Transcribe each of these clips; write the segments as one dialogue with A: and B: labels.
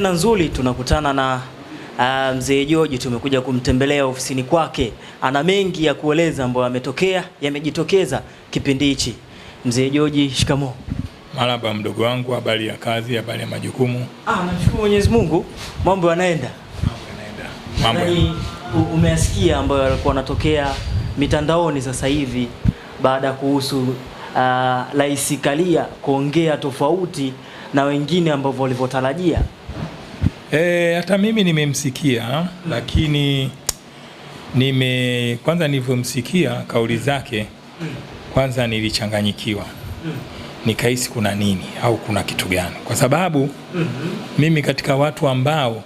A: Na nzuri tunakutana na mzee George, tumekuja kumtembelea ofisini kwake. Ana mengi ya kueleza ambayo yamejitokeza kipindi hichi. Mzee George, shikamoo.
B: Marhaba mdogo wangu, habari ya kazi, habari ya majukumu?
A: Nashukuru Mwenyezi Mungu, mambo yanaenda. Umeyasikia ambayo yalikuwa yanatokea mitandaoni sasa hivi baada ya kuhusu Rais Karia kuongea tofauti na wengine ambao walivyotarajia?
B: Hata mimi nimemsikia, lakini kwanza nilivyomsikia kauli zake, kwanza nilichanganyikiwa. Nikahisi kuna nini au kuna kitu gani, kwa sababu mimi katika watu ambao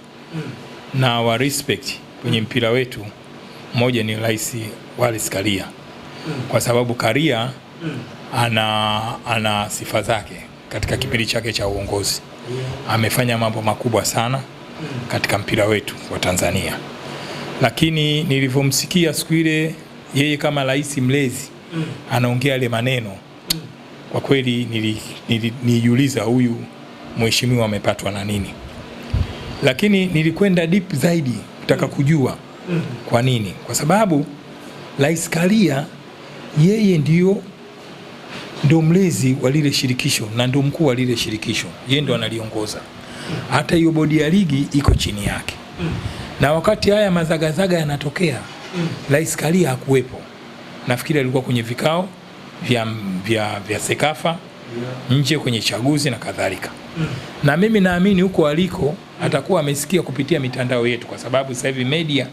B: na wa respect kwenye mpira wetu, mmoja ni Rais Wallace Karia, kwa sababu Karia ana sifa zake katika kipindi chake cha uongozi. Amefanya mambo makubwa sana katika mpira wetu wa Tanzania. Lakini nilivyomsikia siku ile yeye kama rais mlezi anaongea yale maneno, kwa kweli nilijiuliza huyu mheshimiwa amepatwa na nini. Lakini nilikwenda deep zaidi kutaka kujua kwa nini. Kwa sababu Rais Karia yeye ndio mlezi wa lile shirikisho na ndio mkuu wa lile shirikisho. Yeye ndio analiongoza. Hata hiyo bodi ya ligi iko chini yake. Na wakati haya mazagazaga yanatokea, Rais Karia hakuwepo. Nafikiri alikuwa kwenye vikao vya Sekafa, nje kwenye chaguzi na kadhalika. Na mimi naamini huko aliko atakuwa amesikia kupitia mitandao yetu, kwa sababu sasa hivi media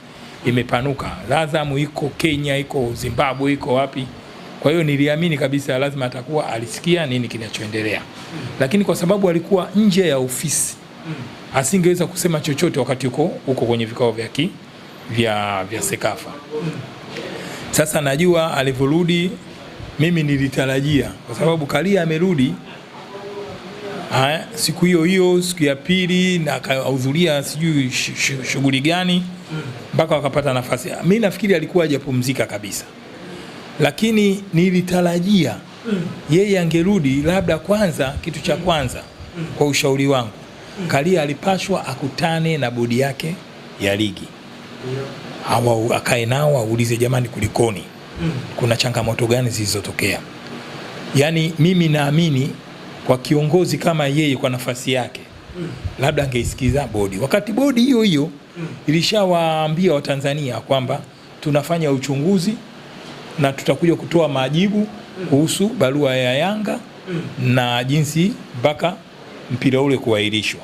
B: imepanuka. Azam iko Kenya, iko Zimbabwe, iko wapi. Kwa hiyo niliamini kabisa lazima atakuwa alisikia nini kinachoendelea. Lakini kwa sababu alikuwa nje ya ofisi, asingeweza kusema chochote wakati uko kwenye vikao vya Sekafa. Sasa najua alivyorudi, mimi nilitarajia, kwa sababu Karia amerudi siku hiyo siku ya pili, na akahudhuria sijui shughuli gani mpaka wakapata nafasi. Mimi nafikiri alikuwa hajapumzika kabisa. Lakini nilitarajia yeye angerudi, labda kwanza, kitu cha kwanza kwa ushauri wangu, Karia alipashwa akutane na bodi yake ya ligi. Akae nao aulize, jamani kulikoni? Kuna changamoto gani zilizotokea? Yaani mimi naamini kwa kiongozi kama yeye, kwa nafasi yake, labda angeisikiza bodi. Wakati bodi hiyo ilishawaambia Watanzania kwamba tunafanya uchunguzi na tutakuja kutoa majibu kuhusu barua ya Yanga na jinsi mpaka mpira ule kuahirishwa.